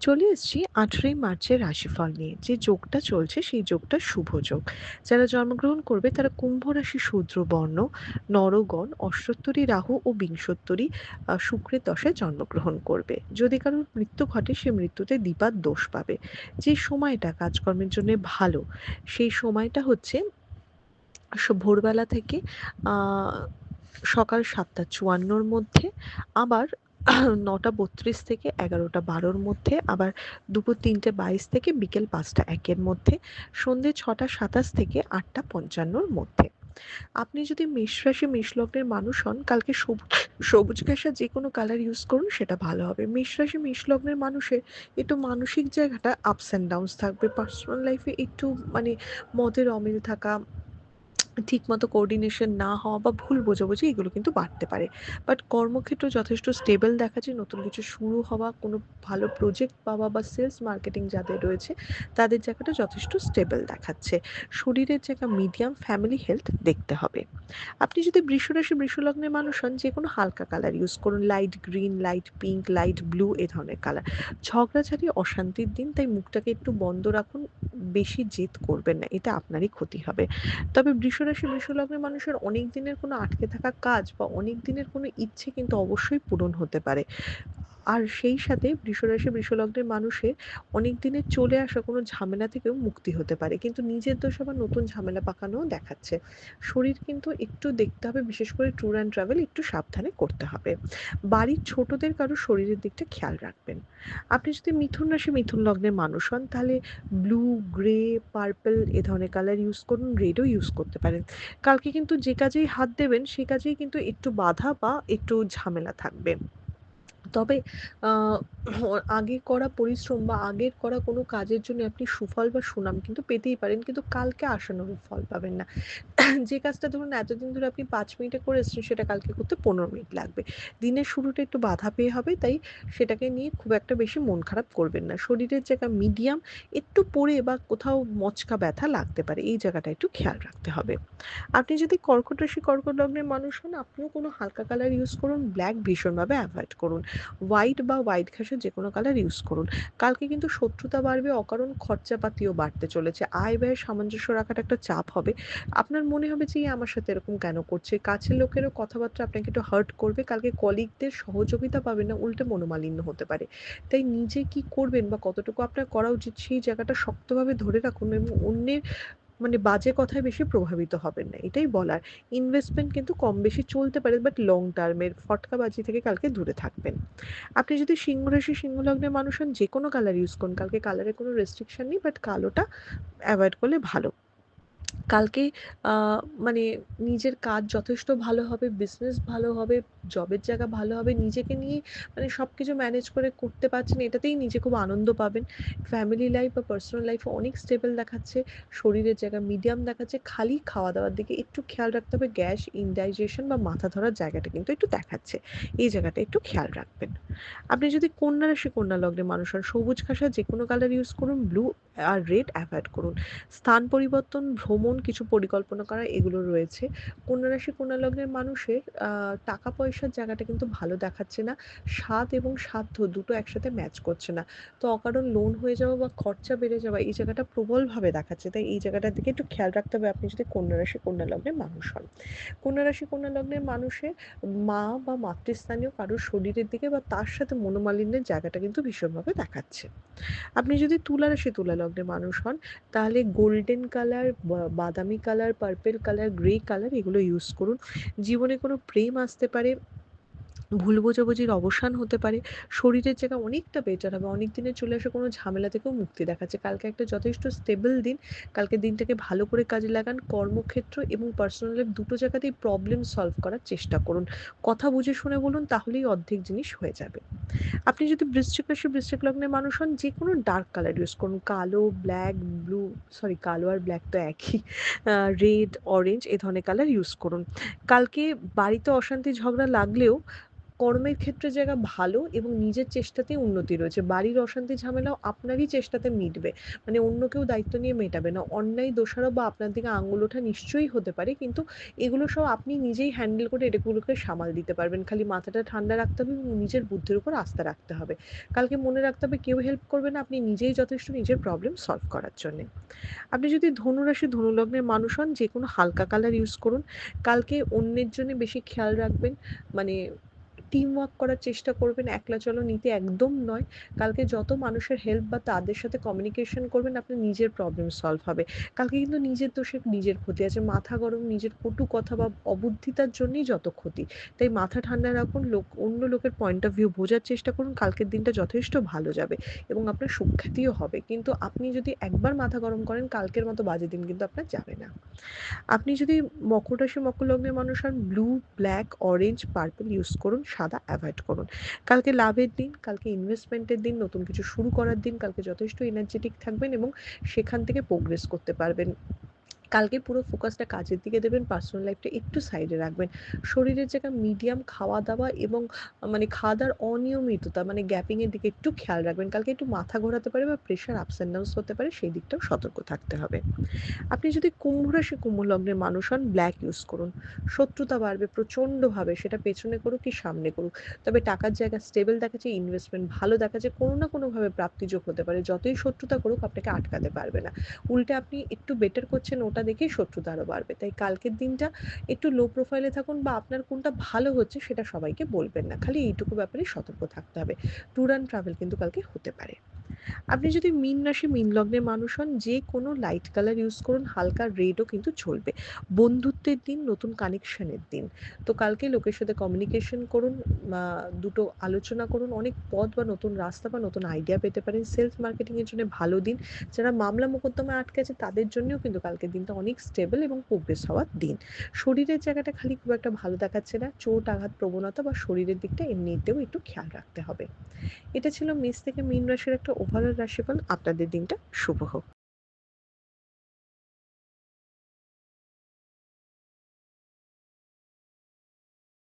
চলে এসেছি ১৮ই মার্চের রাশিফল নিয়ে। যে যোগটা চলছে সেই যোগটা শুভ যোগ। যারা জন্মগ্রহণ করবে তারা কুম্ভ রাশি শূদ্র বর্ণ, নরগণ, অষ্টোত্তরী রাহু ও বিংশোত্তরী শুক্রের দশায় জন্মগ্রহণ করবে। যদি কারোর মৃত্যু ঘটে সে মৃত্যুতে দিপাদ দোষ পাবে। যে সময়টা কাজকর্মের জন্য ভালো সেই সময়টা হচ্ছে ভোরবেলা থেকে আহ সকাল ৭:৫৪-র মধ্যে, আবার ৯:৩২ থেকে ১১:১২-র মধ্যে, আবার দুপুর ৩:২২ থেকে বিকেল ৫:০১-এর মধ্যে, সন্ধ্যে ৬:২৭ থেকে ৮:৫৫-র মধ্যে। আপনি যদি মেষ রাশি মেষ লগ্নের মানুষ হন, কালকে সবুজ ঘেঁষা যে কোনো কালার ইউজ করুন, সেটা ভালো হবে। মেষ রাশি মেষ লগ্নের মানুষের একটু মানসিক জায়গাটা আপস অ্যান্ড ডাউনস থাকবে। পার্সোনাল লাইফে একটু মানে মতের অমিল থাকা, ঠিকমতো কোঅর্ডিনেশন না হওয়া বা ভুল বোঝাবুঝি এগুলো কিন্তু বাড়তে পারে। বাট কর্মক্ষেত্র যথেষ্ট স্টেবল দেখাচ্ছে। নতুন কিছু শুরু হওয়া, কোনো ভালো প্রজেক্ট পাওয়া বা সেলস মার্কেটিং যাদের রয়েছে তাদের জায়গাটা যথেষ্ট স্টেবল দেখাচ্ছে। শরীরের জায়গা মিডিয়াম, ফ্যামিলি হেলথ দেখতে হবে। আপনি যদি বৃষ রাশি বৃষ লগ্নের মানুষ হন, যে কোনো হালকা কালার ইউজ করুন। Light green, light pink, light blue এ ধরনের কালার। ঝগড়াঝাটি অশান্তির দিন, তাই মুখটাকে একটু বন্ধ রাখুন। বেশি জেদ করবেন না, এটা আপনারই ক্ষতি হবে। তবে বৃষরাশি বৃষ লগ্নের মানুষের অনেক দিনের কোনো আটকে থাকা কাজ বা অনেক দিনের কোনো ইচ্ছে কিন্তু অবশ্যই পূরণ হতে পারে। আর সেই সাথে বৃষরাশি বৃষ লগ্নের মানুষের অনেক দিনের চলে আসা কোনো ঝামেলা থেকেও মুক্তি হতে পারে, কিন্তু নিজের দোষে আবার নতুন ঝামেলা পাকানোও দেখাচ্ছে। শরীর কিন্তু একটু দেখতে হবে, বিশেষ করে ট্যুর অ্যান্ড ট্রাভেল একটু সাবধানে করতে হবে। বাড়ির ছোটদের কারো শরীরের দিকটা খেয়াল রাখবেন। আপনি যদি মিথুন রাশি মিথুন লগ্নের মানুষ হন, তাহলে ব্লু, গ্রে, পার্পল এ ধরনের কালার ইউজ করুন। রেডও ইউজ করতে পারেন। কালকে কিন্তু যে কাজেই হাত দেবেন সে কাজেই কিন্তু একটু বাধা বা একটু ঝামেলা থাকবে। তবে আহ, আগে করা পরিশ্রম বা আগের করা কোনো কাজের জন্য আপনি সুফল বা সুনাম কিন্তু পেতেই পারেন, কিন্তু কালকে আশানুরূপ ফল পাবেন না। যে কাজটা ধরুন এতদিন ধরে আপনি ৫ মিনিটে করে এসেছেন, সেটা কালকে করতে ১৫ মিনিট লাগবে। দিনের শুরুটা একটু বাধা পেয়ে হবে, তাই সেটাকে নিয়ে খুব একটা বেশি মন খারাপ করবেন না। শরীরের জায়গা মিডিয়াম, একটু পড়ে বা কোথাও মচকা ব্যথা লাগতে পারে, এই জায়গাটা একটু খেয়াল রাখতে হবে। আপনি যদি কর্কট রাশি কর্কট লগ্নের মানুষ হন, আপনিও কোনো হালকা কালার ইউজ করুন। ব্ল্যাক ভীষণভাবে অ্যাভয়েড করুন। হোয়াইট বা হোয়াইট ঘাসের যে কোনো কালার ইউজ করুন। কালকে কিন্তু শত্রুতা বাড়বে, অকারণ খরচাপাতিও বাড়তে চলেছে। আয় ব্যয়ের সামঞ্জস্য রাখাটা একটা চাপ হবে। আপনার মনে হবে যে আমার সাথে এরকম কেন করছে। কাছের লোকেরও কথাবার্তা আপনাকে একটু হার্ট করবে। কালকে কলিগদের সহযোগিতা পাবেন না, উল্টে মনোমালিন্য হতে পারে। তাই নিজে কি করবেন বা কতটুকু আপনার করা উচিত সেই জায়গাটা শক্তভাবে ধরে রাখুন, এবং অন্যের বাজে কথায় বেশি প্রভাবিত হবেন না, এটাই বলার। ইনভেস্টমেন্ট কিন্তু কম বেশি চলতে পারে, বাট লং টার্মের ফটকাবাজি থেকে কালকে দূরে থাকবেন। আপনি যদি সিংহ রাশি সিংহ লগ্নের মানুষ হন, যে কোনো কালার ইউজ করুন। কালকে কালারে কোনো রেস্ট্রিকশন নেই, বাট কালোটা অ্যাভয়েড করলে ভালো। কালকে আহ, মানে নিজের কাজ যথেষ্ট ভালো হবে, বিজনেস ভালো হবে, জবের জায়গা ভালো হবে। নিজেকে নিয়ে সবকিছু ম্যানেজ করে করতে পারছেন, এটাতেই নিজে খুব আনন্দ পাবেন। ফ্যামিলি লাইফ বা পার্সোনাল লাইফে অনেক স্টেবল দেখাচ্ছে। শরীরের জায়গা মিডিয়াম দেখাচ্ছে। খালি খাওয়া দাওয়ার দিকে একটু খেয়াল রাখতে হবে। গ্যাস, ইনডাইজেশন বা মাথা ধরার জায়গাটা কিন্তু একটু দেখাচ্ছে, এই জায়গাটা একটু খেয়াল রাখবেন। আপনি যদি কন্যা রাশি কন্যা লগ্নের মানুষ হন, সবুজ ঘাসা যে কোনো কালার ইউজ করুন। ব্লু আর রেড অ্যাভয়েড করুন। স্থান পরিবর্তন, ভ্রমণ, কিছু পরিকল্পনা করা এগুলো রয়েছে। কন্যা রাশি কন্যা লগ্নের মানুষের টাকা পয়সার জায়গাটা কিন্তু ভালো দেখাচ্ছে না। স্বাদ এবং সাধ্য দুটো একসাথে ম্যাচ করছে না। তো অকারণ লোন হয়ে যাওয়া বা খরচা বেড়ে যাওয়া এই জায়গাটা প্রবলভাবে দেখাচ্ছে, তাই এই জায়গাটার দিকে একটু খেয়াল রাখতে হবে আপনি যদি কন্যা রাশি কন্যা লগ্নের মানুষ হন। কন্যা রাশি কন্যা লগ্নের মানুষের মা বা মাতৃস্থানীয় কারোর শরীরের দিকে বা তার সাথে মনোমালিন্যের জায়গাটা কিন্তু ভীষণভাবে দেখাচ্ছে। আপনি যদি তুলা রাশি তুলা লগ্নের মানুষ হন, তাহলে গোল্ডেন কালার, বাদামি colour, purple colour, grey colour এগুলো ইউজ করুন। জীবনে কোনো প্রেম আসতে পারে, ভুল বোঝাবুঝির অবসান হতে পারে। শরীরের জায়গা অনেকটা বেটার হবে। অনেক দিনের চলে আসা কোনো ঝামেলা থেকেও মুক্তি দেখাচ্ছে। কালকে একটা যথেষ্ট স্টেবল দিন। কালকে দিনটাকে ভালো করে কাজে লাগান। কর্মক্ষেত্র এবং পার্সোনাল লাইফ দুটো জায়গাতেই প্রবলেম সলভ করার চেষ্টা করুন। কথা বুঝে শুনে বলুন, তাহলেই অর্ধেক জিনিস হয়ে যাবে। আপনি যদি বৃশ্চিক রাশি বৃশ্চিক লগ্নের মানুষ হন, যে কোনো ডার্ক কালার ইউজ করুন। কালো, ব্ল্যাক, ব্লু, সরি কালো আর ব্ল্যাক তো একই, রেড, অরেঞ্জ এ ধরনের কালার ইউজ করুন। কালকে বাড়িতে অশান্তি ঝগড়া লাগলেও কর্মের ক্ষেত্রে জায়গা ভালো এবং নিজের চেষ্টাতেই উন্নতি রয়েছে। বাড়ির অশান্তি ঝামেলাও আপনারই চেষ্টাতে মিটবে। মানে অন্য কেউ দায়িত্ব নিয়ে মেটাবে না। অন্যায় দোষারোপ বা আপনার দিকে আঙুল ওঠা নিশ্চয়ই হতে পারে। কিন্তু এগুলো সব আপনি নিজেই হ্যান্ডেল করে এগুলোকে সামাল দিতে পারবেন। খালি মাথাটা ঠান্ডা রাখতে হবে এবং নিজের বুদ্ধির উপর আস্থা রাখতে হবে। কালকে মনে রাখতে হবে কেউ হেল্প করবে না। আপনি নিজেই যথেষ্ট নিজের প্রবলেম সলভ করার জন্যে। আপনি যদি ধনুরাশি, ধনু লগ্নের মানুষ হন, যেকোনো হালকা কালার ইউজ করুন। কালকে অন্যের জন্য বেশি খেয়াল রাখবেন। মানে টিম ওয়ার্ক করার চেষ্টা করবেন, একলা চলো নীতি একদম নয়। কালকে যত মানুষের হেল্প বা তাদের সাথে কমিউনিকেশন করবেন, আপনার নিজের প্রবলেম সলভ হবে। কালকে কিন্তু নিজের দোষে নিজের ক্ষতি আছে। মাথা গরম, নিজের কটু কথা বা অবুদ্ধিতার জন্যই যত ক্ষতি। তাই মাথা ঠান্ডা রাখুন, অন্য লোকের পয়েন্ট অফ ভিউ বোঝার চেষ্টা করুন। কালকের দিনটা যথেষ্ট ভালো যাবে এবং আপনার সুখ্যাতিও হবে। কিন্তু আপনি যদি একবার মাথা গরম করেন, কালকের মতো বাজে দিন কিন্তু আপনার যাবে না। আপনি যদি মকর রাশি, মকর লগ্নের মানুষ হন, blue, black, orange, purple use করুন, সাদা অ্যাভয়েড করুন। কালকে লাভের দিন, কালকে ইনভেস্টমেন্টের দিন, নতুন কিছু শুরু করার দিন। কালকে যথেষ্ট এনার্জেটিক থাকবেন এবং সেখান থেকে প্রোগ্রেস করতে পারবেন। কালকে পুরো ফোকাসটা কাজের দিকে দেবেন, পার্সোনাল লাইফটা একটু সাইডে রাখবেন। শরীরের জায়গায় মিডিয়াম খাওয়া-দাওয়া এবং মানে খাওয়া-দাওয়ার অনিয়মিততা, মানে গ্যাপিং এর দিকে একটু খেয়াল রাখবেন। কালকে একটু মাথা ঘোরাতে পারে বা প্রেশার আপস অ্যান্ড ডাউনস হতে পারে, সেই দিকটাও সতর্ক থাকতে হবে। আপনি যদি কুম্ভ রাশি, কুম্ভ লগ্নের মানুষ হন, ব্ল্যাক ইউজ করুন। শত্রুতা বাড়বে প্রচণ্ডভাবে, সেটা পেছনে করুক কি সামনে করুক। তবে টাকার জায়গা স্টেবল দেখাচ্ছে, ইনভেস্টমেন্ট ভালো দেখাচ্ছে, কোনো না কোনোভাবে প্রাপ্তিযোগ হতে পারে। যতই শত্রুতা করুক আপনাকে আটকাতে পারবে না। উল্টে আপনি একটু বেটার করছেন, ওটা দেখেই শত্রুতা আরও বাড়বে। তাই কালকের দিনটা একটু লো প্রোফাইলে থাকুন বা আপনার কোনটা ভালো হচ্ছে সেটা সবাইকে বলবেন না। খালি এইটুকু ব্যাপারে সতর্ক থাকতে হবে। ট্যুর অ্যান্ড ট্রাভেল কিন্তু কালকে হতে পারে। আপনি যদি মীন রাশি, মীন লগ্নের মানুষ হন, যে কোনো লাইট কালার ইউজ করুন, হালকা রেডও কিন্তু চলবে। বন্ধুত্বের দিন, নতুন কানেকশনের দিন। তো কালকে লোকের সাথে কমিউনিকেশন করুন, দুটো আলোচনা করুন। অনেক পথ বা নতুন রাস্তা বা নতুন আইডিয়া পেতে পারেন। সেলফ মার্কেটিং এর জন্য ভালো দিন। যারা মামলা মোকদ্দমায় আটকে আছে তাদের জন্যও কিন্তু কালকের দিনটা অনেক স্টেবল এবং প্রোগ্রেস হওয়ার দিন। শরীরের জায়গাটা খালি খুব একটা ভালো দেখাচ্ছে না। চোট, আঘাত প্রবণতা বা শরীরের দিকটা এমনিতেও একটু খেয়াল রাখতে হবে। এটা ছিল মেষ থেকে মীন রাশির একটা ওভারঅল রাশিফল। আপনাদের দিনটা শুভ হোক।